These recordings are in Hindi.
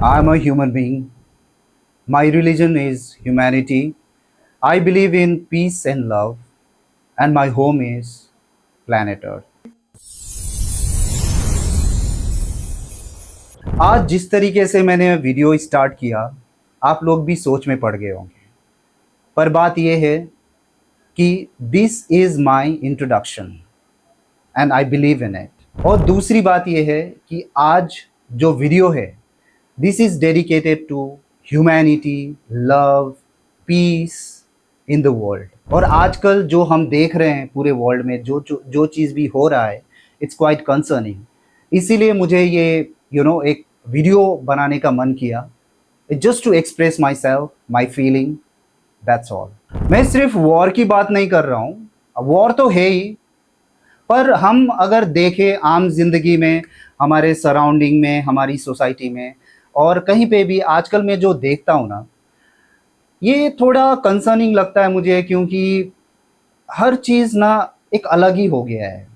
I am a human being. My religion is humanity. I believe in peace and love, and my home is planet Earth. आज जिस तरीके से मैंने वीडियो स्टार्ट किया, आप लोग भी सोच में पड़ गए होंगे। पर बात यह है कि this is my introduction and I believe in it. और दूसरी बात यह है कि आज जो वीडियो है, this is dedicated to humanity, love, peace in the world. और आजकल जो हम देख रहे हैं पूरे वर्ल्ड में जो चीज़ भी हो रहा है, इट्स क्वाइट कंसर्निंग। इसीलिए मुझे ये एक वीडियो बनाने का मन किया, just to express myself, my feeling, that's all. मैं सिर्फ वॉर की बात नहीं कर रहा हूँ, वॉर तो है ही, पर हम अगर देखें आम जिंदगी में, हमारे सराउंडिंग में, हमारी सोसाइटी में और कहीं पे भी आजकल मैं जो देखता हूँ ना, ये थोड़ा कंसर्निंग लगता है मुझे, क्योंकि हर चीज़ ना एक अलग ही हो गया है।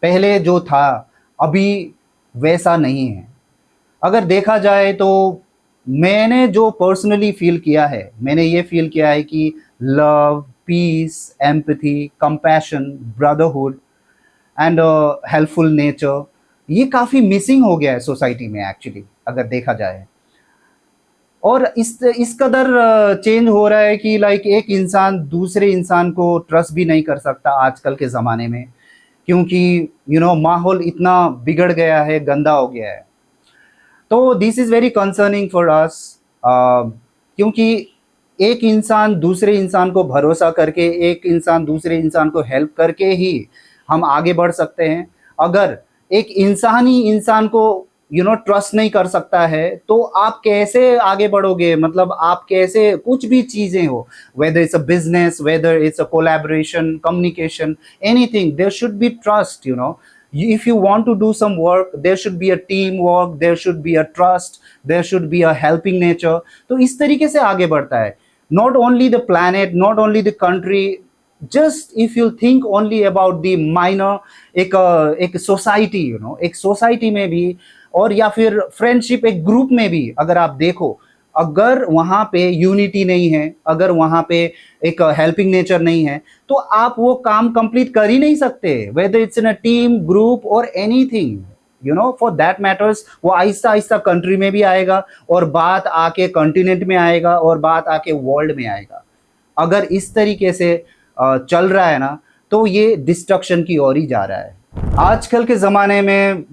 पहले जो था अभी वैसा नहीं है। अगर देखा जाए तो मैंने जो पर्सनली फील किया है, मैंने ये फील किया है कि love, peace, empathy, compassion, brotherhood and helpful nature, ये काफ़ी मिसिंग हो गया है सोसाइटी में एक्चुअली, अगर देखा जाए। और इस कदर चेंज हो रहा है कि लाइक एक इंसान दूसरे इंसान को ट्रस्ट भी नहीं कर सकता आजकल के ज़माने में, क्योंकि माहौल इतना बिगड़ गया है, गंदा हो गया है। तो this is very concerning for us, क्योंकि एक इंसान दूसरे इंसान को भरोसा करके, एक इंसान दूसरे इंसान को हेल्प करके ही हम आगे बढ़ सकते हैं। अगर एक इंसान ही इंसान को ट्रस्ट नहीं कर सकता है, तो आप कैसे आगे बढ़ोगे? मतलब आप कैसे, कुछ भी चीज़ें हो, whether it's a business, whether it's a collaboration, communication, anything, there should be trust. If you want to do some work, there should be a teamwork, there should be a trust, there should be a helping nature. तो इस तरीके से आगे बढ़ता है। Not only the planet, not only the country, just if you think only about the minor, एक सोसाइटी, एक सोसाइटी में भी, और या फिर फ्रेंडशिप, एक ग्रुप में भी अगर आप देखो, अगर वहाँ पे यूनिटी नहीं है, अगर वहाँ पे एक हेल्पिंग नेचर नहीं है, तो आप वो काम कंप्लीट कर ही नहीं सकते, whether it's in a team, group और एनीथिंग, फॉर दैट मैटर्स। वो आहिस्ता आहिस्ता कंट्री में भी आएगा, और बात आके कॉन्टिनेंट में आएगा, और बात आके वर्ल्ड में आएगा। अगर इस तरीके से चल रहा है ना, तो ये डिस्ट्रक्शन की ओर ही जा रहा है। आजकल के ज़माने में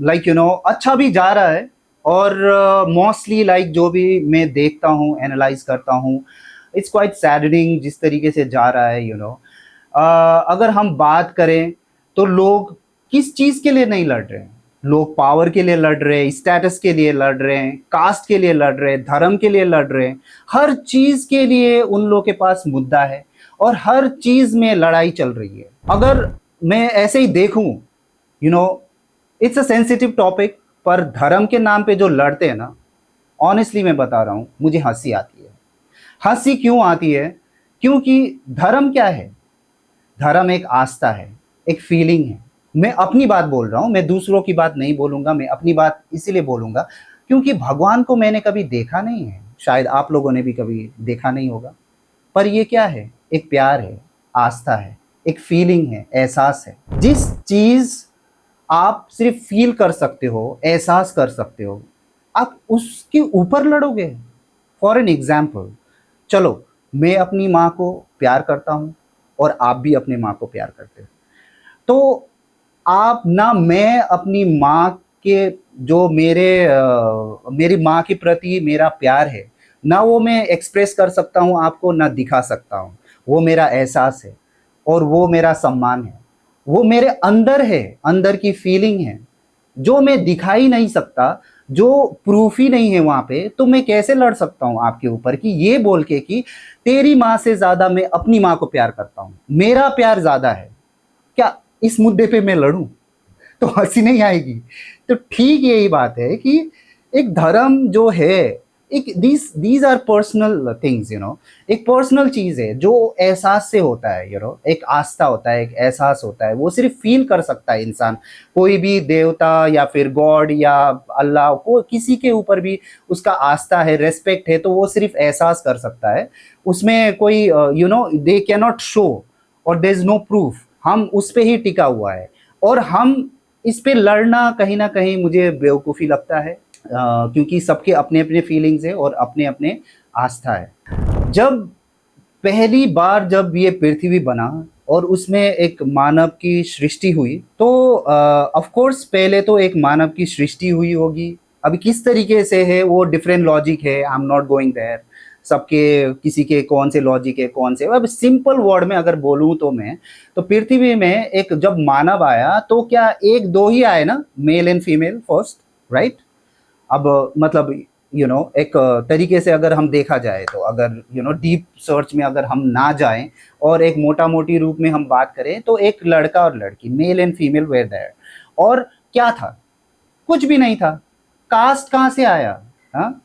अच्छा भी जा रहा है, और मोस्टली जो भी मैं देखता हूँ, एनालाइज करता हूँ, इट्स क्वाइट सैडनिंग जिस तरीके से जा रहा है। अगर हम बात करें तो लोग किस चीज़ के लिए नहीं लड़ रहे हैं? लोग पावर के लिए लड़ रहे हैं, स्टेटस के लिए लड़ रहे हैं, कास्ट के लिए लड़ रहे हैं, धर्म के लिए लड़ रहे हैं। हर चीज़ के लिए उन लोगों के पास मुद्दा है, और हर चीज़ में लड़ाई चल रही है। अगर मैं ऐसे ही देखूं, इट्स अ सेंसिटिव टॉपिक, पर धर्म के नाम पे जो लड़ते हैं ना, ऑनेस्टली मैं बता रहा हूँ, मुझे हंसी आती है। हंसी क्यों आती है? क्योंकि धर्म क्या है? धर्म एक आस्था है, एक फीलिंग है। मैं अपनी बात बोल रहा हूँ, मैं दूसरों की बात नहीं बोलूँगा। मैं अपनी बात इसीलिए बोलूँगा क्योंकि भगवान को मैंने कभी देखा नहीं है, शायद आप लोगों ने भी कभी देखा नहीं होगा। पर ये क्या है? एक प्यार है, आस्था है, एक फीलिंग है, एहसास है। जिस चीज़ आप सिर्फ फील कर सकते हो, एहसास कर सकते हो, आप उसके ऊपर लड़ोगे? फॉर एन एग्जाम्पल, चलो, मैं अपनी माँ को प्यार करता हूँ, और आप भी अपनी माँ को प्यार करते हो। तो आप ना, मैं अपनी माँ के, जो मेरी माँ के प्रति मेरा प्यार है ना, वो मैं एक्सप्रेस कर सकता हूँ आपको, ना दिखा सकता हूँ। वो मेरा एहसास है, और वो मेरा सम्मान है। वो मेरे अंदर है, अंदर की फीलिंग है, जो मैं दिखा ही नहीं सकता, जो प्रूफ ही नहीं है वहाँ पे। तो मैं कैसे लड़ सकता हूँ आपके ऊपर, कि ये बोल के कि तेरी माँ से ज़्यादा मैं अपनी माँ को प्यार करता हूँ, मेरा प्यार ज़्यादा है? क्या इस मुद्दे पे मैं लड़ूं? तो हंसी नहीं आएगी? तो ठीक यही बात है कि एक धर्म जो है, एक these are personal things, you know. एक पर्सनल चीज़ है जो एहसास से होता है, यू नो। एक आस्था होता है, एक एहसास होता है, वो सिर्फ फील कर सकता है इंसान। कोई भी देवता या फिर गॉड या अल्लाह को, किसी के ऊपर भी उसका आस्था है, रेस्पेक्ट है, तो वो सिर्फ एहसास कर सकता है। उसमें कोई you know they can not show और देयर इज नो प्रूफ। हम उस पे ही टिका हुआ है और हम इस पे लड़ना कहीं ना कहीं मुझे बेवकूफ़ी लगता है, क्योंकि सबके अपने अपने फीलिंग्स है और अपने अपने आस्था है। जब पहली बार जब ये पृथ्वी बना और उसमें एक मानव की सृष्टि हुई, तो ऑफ कोर्स पहले तो एक मानव की सृष्टि हुई होगी। अभी किस तरीके से है वो डिफरेंट लॉजिक है, I am not going there. सबके किसी के कौन से लॉजिक है, कौन से, अब सिंपल वर्ड में अगर बोलूं तो मैं, तो पृथ्वी में एक जब मानव आया तो क्या एक दो ही आए ना, mail and female first, right? अब मतलब यू नो एक तरीके से अगर हम देखा जाए, तो अगर यू नो डीप सर्च में अगर हम ना जाएं और एक मोटा मोटी रूप में हम बात करें, तो एक लड़का और लड़की, male and female were there. और क्या था? कुछ भी नहीं था। कास्ट कहाँ से आया? हाँ,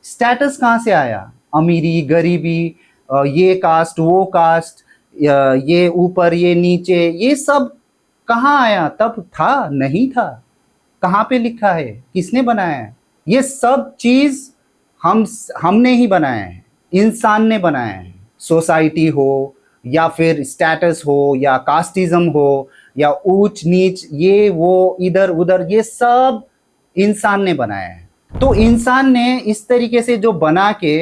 स्टेटस कहाँ से आया? अमीरी गरीबी, ये कास्ट वो कास्ट, ये ऊपर ये नीचे, ये सब कहाँ आया? तब था? नहीं था। कहाँ पे लिखा है? किसने बनाया है? ये सब चीज हम हमने ही बनाया है, इंसान ने बनाया है। सोसाइटी हो या फिर स्टेटस हो या कास्टिज्म हो या ऊंच नीच, ये वो इधर उधर, ये सब इंसान ने बनाया है। तो इंसान ने इस तरीके से जो बना के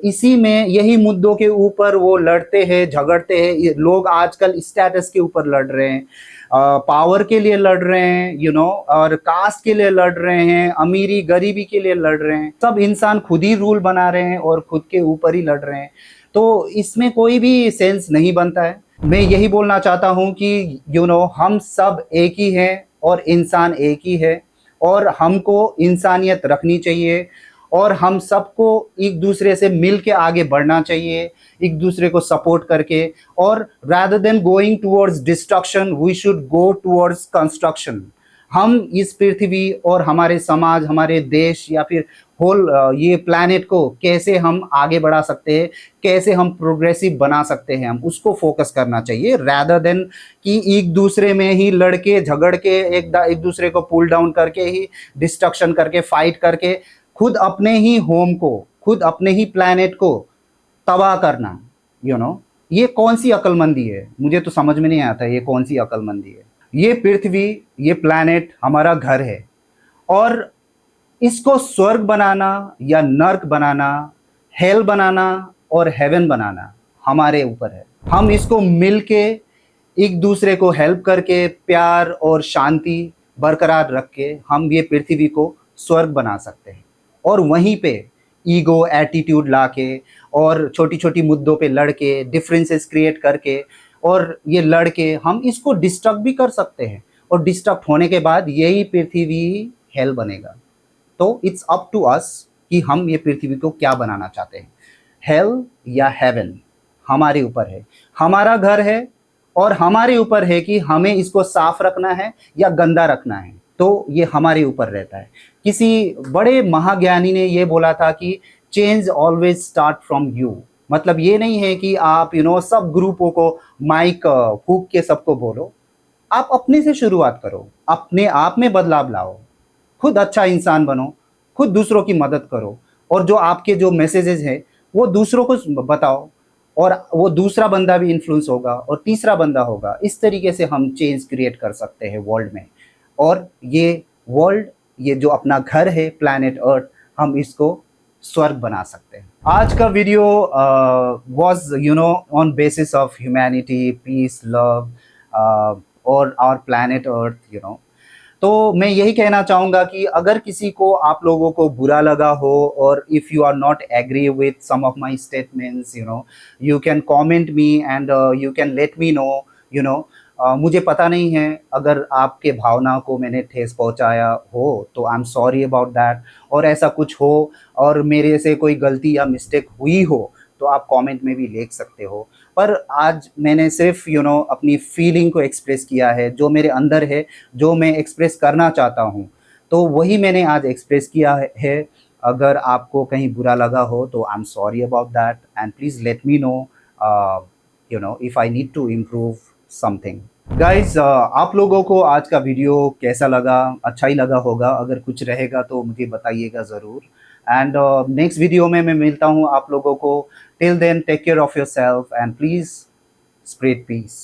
इसी में यही मुद्दों के ऊपर वो लड़ते हैं, झगड़ते हैं। लोग आजकल स्टेटस के ऊपर लड़ रहे हैं, पावर के लिए लड़ रहे हैं, यू नो, और कास्ट के लिए लड़ रहे हैं, अमीरी गरीबी के लिए लड़ रहे हैं। सब इंसान खुद ही रूल बना रहे हैं और खुद के ऊपर ही लड़ रहे हैं। तो इसमें कोई भी सेंस नहीं बनता है। मैं यही बोलना चाहता हूँ कि यू नो हम सब एक ही हैं और इंसान एक ही है, और हमको इंसानियत रखनी चाहिए और हम सबको एक दूसरे से मिल के आगे बढ़ना चाहिए, एक दूसरे को सपोर्ट करके। और rather than going towards destruction, we should go towards construction। हम इस पृथ्वी और हमारे समाज, हमारे देश या फिर होल ये प्लैनेट को कैसे हम आगे बढ़ा सकते हैं, कैसे हम प्रोग्रेसिव बना सकते हैं, हम उसको फोकस करना चाहिए, rather than कि एक दूसरे में ही लड़के झगड़ के एक दूसरे को पुल डाउन करके ही डिस्ट्रक्शन करके फाइट करके खुद अपने ही होम को, खुद अपने ही प्लैनेट को तबाह करना। यू नो ये कौन सी अक्लमंदी है? मुझे तो समझ में नहीं आता ये कौन सी अक्लमंदी है। ये पृथ्वी, ये प्लैनेट हमारा घर है और इसको स्वर्ग बनाना या नर्क बनाना, हेल बनाना और हेवन बनाना हमारे ऊपर है। हम इसको मिलके एक दूसरे को हेल्प करके प्यार और शांति बरकरार रख के हम ये पृथ्वी को स्वर्ग बना सकते हैं। और वहीं पे ईगो एटीट्यूड लाके और छोटी छोटी मुद्दों पे लड़के, डिफरेंसेस क्रिएट करके और ये लड़के हम इसको डिस्ट्रक्ट भी कर सकते हैं, और डिस्ट्रक्ट होने के बाद यही पृथ्वी हेल बनेगा। तो इट्स अप टू अस कि हम ये पृथ्वी को क्या बनाना चाहते हैं, हेल या हेवन हमारे ऊपर है। हमारा घर है और हमारे ऊपर है कि हमें इसको साफ रखना है या गंदा रखना है, तो ये हमारे ऊपर रहता है। किसी बड़े महाज्ञानी ने ये बोला था कि change always start from you. मतलब ये नहीं है कि आप यू नो सब ग्रुपों को माइक फूक के सबको बोलो। आप अपने से शुरुआत करो, अपने आप में बदलाव लाओ, खुद अच्छा इंसान बनो, खुद दूसरों की मदद करो, और जो आपके जो मैसेजेस हैं वो दूसरों को बताओ, और वो दूसरा बंदा भी इन्फ्लुएंस होगा और तीसरा बंदा होगा। इस तरीके से हम चेंज क्रिएट कर सकते हैं वर्ल्ड में, और ये वर्ल्ड, ये जो अपना घर है प्लैनेट अर्थ, हम इसको स्वर्ग बना सकते हैं। आज का video was you know on basis of humanity, peace, love और our planet earth, you know. तो मैं यही कहना चाहूँगा कि अगर किसी को, आप लोगों को बुरा लगा हो, और if you are not agree with some of my statements, you know, you can comment me and you can let me know, you know. मुझे पता नहीं है अगर आपके भावना को मैंने ठेस पहुंचाया हो, तो I am sorry about that. और ऐसा कुछ हो और मेरे से कोई गलती या मिस्टेक हुई हो, तो आप कमेंट में भी लिख सकते हो। पर आज मैंने सिर्फ यू नो अपनी फीलिंग को एक्सप्रेस किया है, जो मेरे अंदर है, जो मैं एक्सप्रेस करना चाहता हूँ, तो वही मैंने आज एक्सप्रेस किया है। अगर आपको कहीं बुरा लगा हो तो I am sorry about that and please let me know if I need to improve something. Guys आप लोगों को आज का वीडियो कैसा लगा? अच्छा ही लगा होगा, अगर कुछ रहेगा तो मुझे बताइएगा ज़रूर। एंड नेक्स्ट वीडियो में मैं मिलता हूँ आप लोगों को। Till then take care of yourself and please spread piece.